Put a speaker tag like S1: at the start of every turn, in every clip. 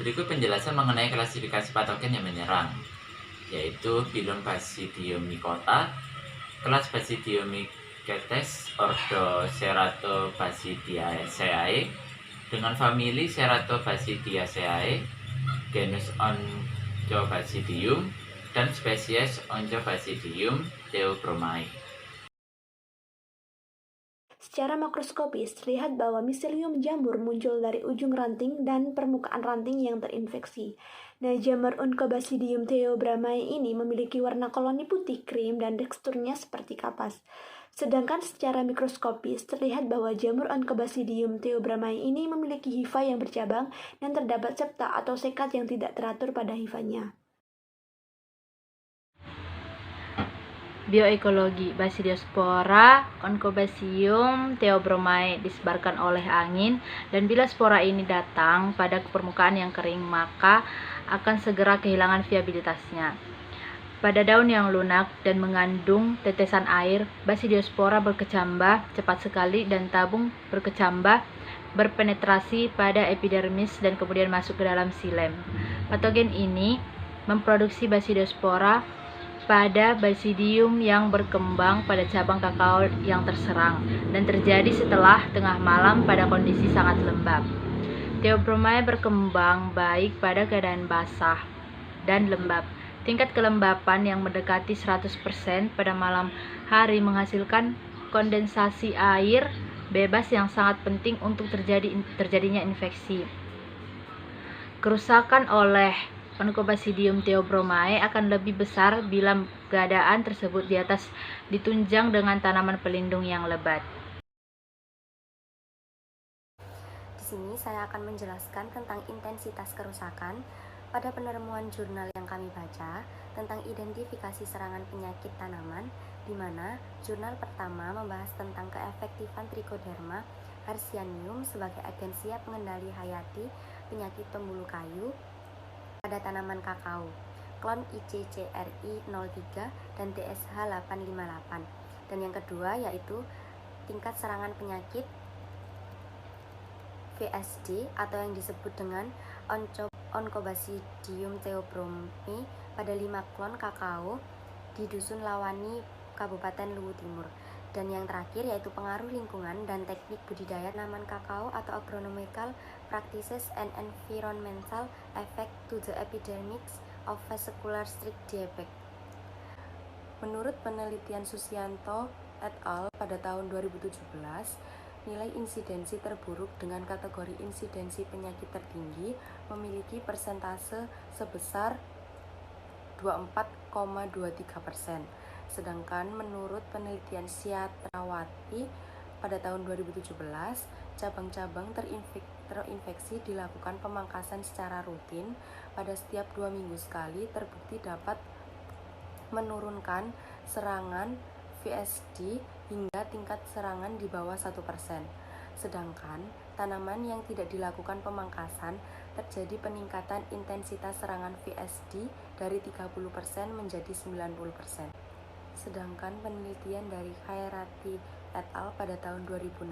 S1: Berikut penjelasan mengenai klasifikasi patogen yang menyerang, yaitu Pilum Basidium mycota, kelas Basidium mycetes, ordo Ceratobasidiaceae, dengan famili Ceratobasidiaceae, genus Oncobasidium, dan spesies Oncobasidium theobromai.
S2: Secara makroskopis, terlihat bahwa miselium jamur muncul dari ujung ranting dan permukaan ranting yang terinfeksi. Nah, jamur Oncobasidium theobromai ini memiliki warna koloni putih krim dan teksturnya seperti kapas. Sedangkan secara mikroskopis, terlihat bahwa jamur Oncobasidium theobromai ini memiliki hifa yang bercabang dan terdapat septa atau sekat yang tidak teratur pada hifanya.
S3: Bioekologi Basidiospora Oncobasidium theobromai disebarkan oleh angin, dan bila spora ini datang pada permukaan yang kering, maka akan segera kehilangan viabilitasnya. Pada daun yang lunak dan mengandung tetesan air, Basidiospora berkecambah cepat sekali dan tabung berkecambah berpenetrasi pada epidermis dan kemudian masuk ke dalam xilem. Patogen ini memproduksi Basidiospora pada basidium yang berkembang pada cabang kakao yang terserang, dan terjadi setelah tengah malam pada kondisi sangat lembab. Theobromai berkembang baik pada keadaan basah dan lembab. Tingkat kelembapan yang mendekati 100% pada malam hari menghasilkan kondensasi air bebas yang sangat penting untuk terjadinya infeksi. Kerusakan oleh Oncobasidium theobromai akan lebih besar bila keadaan tersebut di atas ditunjang dengan tanaman pelindung yang lebat.
S4: Di sini saya akan menjelaskan tentang intensitas kerusakan pada penemuan jurnal yang kami baca tentang identifikasi serangan penyakit tanaman, di mana jurnal pertama membahas tentang keefektifan Trichoderma hercyanium sebagai agensia pengendali hayati penyakit pembuluh kayu pada tanaman kakao, klon ICCRI03 dan TSH858. Dan yang kedua yaitu tingkat serangan penyakit VSD atau yang disebut dengan Oncobasidium theobromai pada 5 klon kakao di Dusun Lawani, Kabupaten Luwu Timur. Dan yang terakhir yaitu pengaruh lingkungan dan teknik budidaya tanaman kakao atau agronomical practices and environmental effect to the epidermis of vesicular streak defect. Menurut penelitian Susianto et al. Pada tahun 2017, nilai insidensi terburuk dengan kategori insidensi penyakit tertinggi memiliki persentase sebesar 24,23%. Sedangkan menurut penelitian Siatrawati pada tahun 2017, cabang-cabang terinfeksi dilakukan pemangkasan secara rutin pada setiap 2 minggu sekali, terbukti dapat menurunkan serangan VSD hingga tingkat serangan di bawah 1%. Sedangkan tanaman yang tidak dilakukan pemangkasan terjadi peningkatan intensitas serangan VSD dari 30% menjadi 90%. Sedangkan penelitian dari Khairati et al. Pada tahun 2016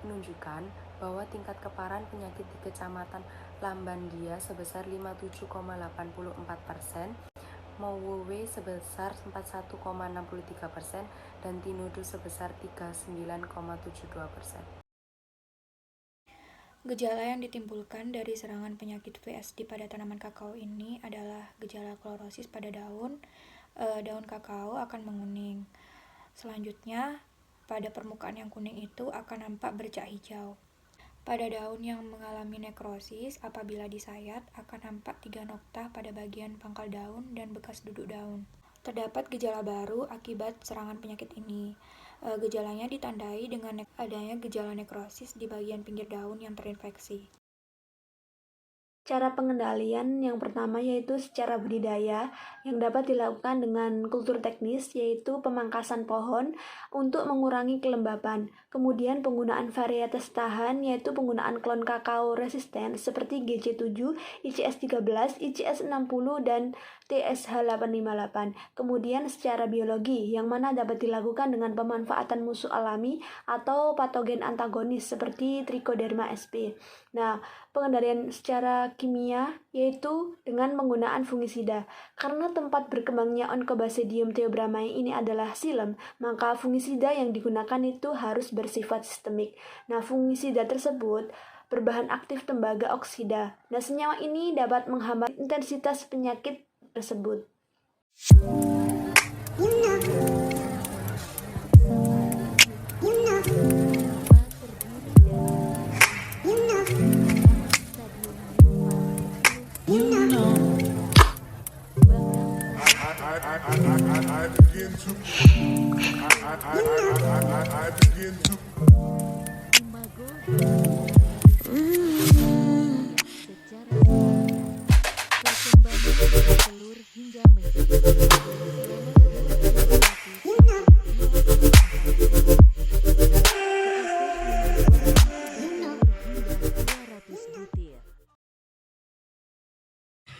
S4: menunjukkan bahwa tingkat keparan penyakit di Kecamatan Lambandia sebesar 57,84%, Mowuwe sebesar 41,63%, dan Tinodo sebesar 39,72%.
S5: Gejala yang ditimbulkan dari serangan penyakit VSD pada tanaman kakao ini adalah gejala klorosis pada daun kakao akan menguning. Selanjutnya, pada permukaan yang kuning itu akan nampak bercak hijau. Pada daun yang mengalami nekrosis, apabila disayat, akan nampak 3 noktah pada bagian pangkal daun dan bekas duduk daun. Terdapat gejala baru akibat serangan penyakit ini. Gejalanya ditandai dengan adanya gejala nekrosis di bagian pinggir daun yang terinfeksi.
S2: Cara pengendalian yang pertama yaitu secara budidaya yang dapat dilakukan dengan kultur teknis yaitu pemangkasan pohon untuk mengurangi kelembapan. Kemudian penggunaan varietas tahan yaitu penggunaan klon kakao resisten seperti GC7, ICS13, ICS60 dan TSH858. Kemudian secara biologi yang mana dapat dilakukan dengan pemanfaatan musuh alami atau patogen antagonis seperti Trichoderma sp. Nah, pengendalian secara kimia yaitu dengan penggunaan fungisida. Karena tempat berkembangnya Onchobasidium theobromai ini adalah xilem, maka fungisida yang digunakan itu harus bersifat sistemik. Nah, fungisida tersebut berbahan aktif tembaga oksida. Nah, senyawa ini dapat menghambat intensitas penyakit tersebut.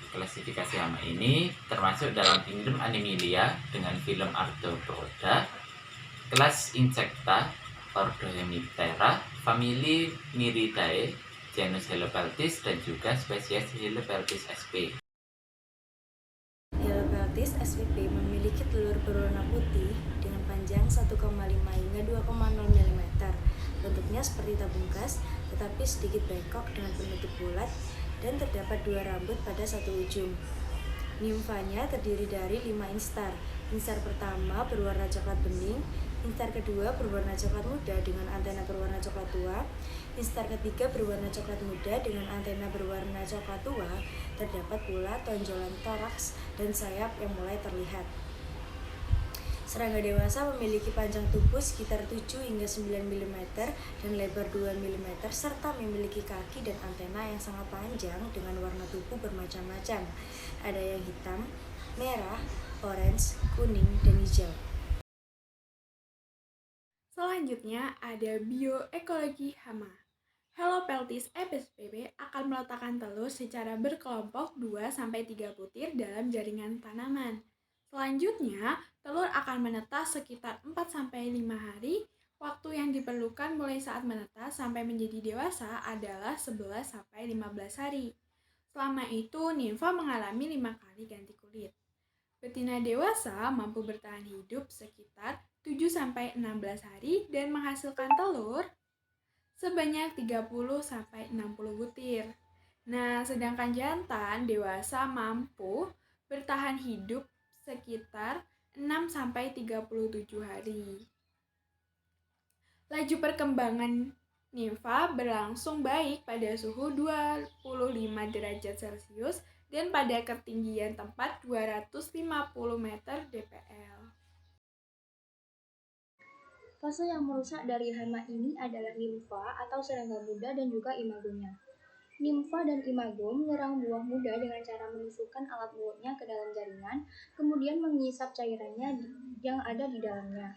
S1: Klasifikasi hama ini termasuk dalam kingdom Animalia dengan filum Arthropoda, kelas Insecta, ordo Hemiptera, famili Miridae, genus Helopeltis dan juga spesies Helopeltis sp.
S4: Helopeltis svp memiliki telur berwarna putih dengan panjang 1,5 hingga 2,0 mm. Bentuknya seperti tabung gas, tetapi sedikit bengkok dengan penutup bulat dan terdapat 2 rambut pada satu ujung. Nimfanya terdiri dari 5 instar. Instar pertama berwarna coklat bening, instar kedua berwarna coklat muda dengan antena berwarna coklat tua, instar ketiga berwarna coklat muda dengan antena berwarna coklat tua. Terdapat pula tonjolan toraks dan sayap yang mulai terlihat. Serangga dewasa memiliki panjang tubuh sekitar 7 hingga 9 mm dan lebar 2 mm serta memiliki kaki dan antena yang sangat panjang dengan warna tubuh bermacam-macam. Ada yang hitam, merah, orange, kuning, dan hijau.
S6: Selanjutnya ada bioekologi hama. Helopeltis spp akan meletakkan telur secara berkelompok 2-3 butir dalam jaringan tanaman. Selanjutnya, telur akan menetas sekitar 4-5 hari. Waktu yang diperlukan mulai saat menetas sampai menjadi dewasa adalah 11-15 hari. Selama itu, nimfa mengalami 5 kali ganti kulit. Betina dewasa mampu bertahan hidup sekitar 7-16 hari dan menghasilkan telur sebanyak 30-60 butir. Nah, sedangkan jantan dewasa mampu bertahan hidup sekitar 6-37 hari. Laju perkembangan nimfa berlangsung baik pada suhu 25 derajat Celcius dan pada ketinggian tempat 250 meter dpl.
S7: Fase yang merusak dari hama ini adalah nimfa atau serangga muda dan juga imagonya. Nimfa dan imago menyerang buah muda dengan cara menusukkan alat mulutnya ke dalam jaringan, kemudian mengisap cairannya yang ada di dalamnya.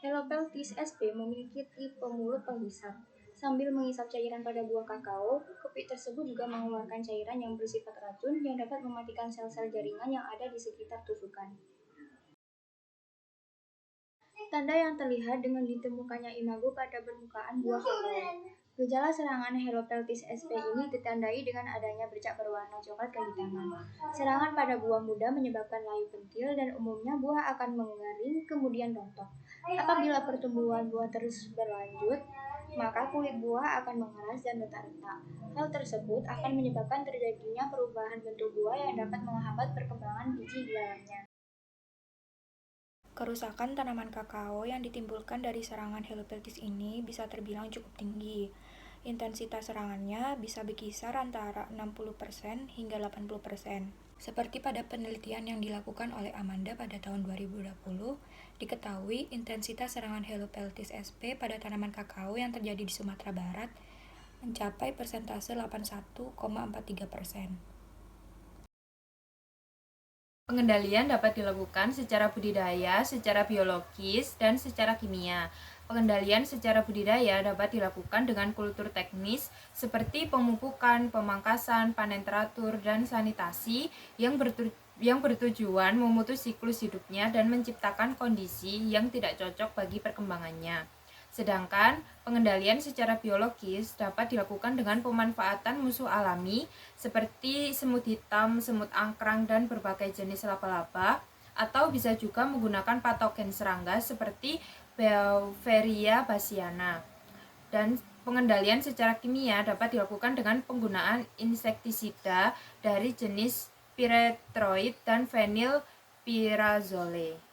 S7: Helopeltis sp memiliki tipe mulut penghisap. Sambil mengisap cairan pada buah kakao, kepik tersebut juga mengeluarkan cairan yang bersifat racun yang dapat mematikan sel-sel jaringan yang ada di sekitar tusukan. Tanda yang terlihat dengan ditemukannya imago pada permukaan buah kakao. Gejala serangan Helopeltis sp ini ditandai dengan adanya bercak berwarna coklat kehitaman. Serangan pada buah muda menyebabkan layu pentil dan umumnya buah akan mengering kemudian rontok. Apabila pertumbuhan buah terus berlanjut, maka kulit buah akan mengeras dan retak-retak. Hal tersebut akan menyebabkan terjadinya perubahan bentuk buah yang dapat menghambat perkembangan biji di dalamnya.
S5: Kerusakan tanaman kakao yang ditimbulkan dari serangan Helopeltis ini bisa terbilang cukup tinggi. Intensitas serangannya bisa berkisar antara 60% hingga 80%. Seperti pada penelitian yang dilakukan oleh Amanda pada tahun 2020, diketahui intensitas serangan Helopeltis sp pada tanaman kakao yang terjadi di Sumatera Barat mencapai persentase 81,43%.
S8: Pengendalian dapat dilakukan secara budidaya, secara biologis, dan secara kimia. Pengendalian secara budidaya dapat dilakukan dengan kultur teknis seperti pemupukan, pemangkasan, panen teratur, dan sanitasi yang bertujuan memutus siklus hidupnya dan menciptakan kondisi yang tidak cocok bagi perkembangannya. Sedangkan pengendalian secara biologis dapat dilakukan dengan pemanfaatan musuh alami seperti semut hitam, semut angkrang, dan berbagai jenis laba-laba, atau bisa juga menggunakan patogen serangga seperti Beauveria bassiana. Dan pengendalian secara kimia dapat dilakukan dengan penggunaan insektisida dari jenis pyrethroid dan fenilpirazole.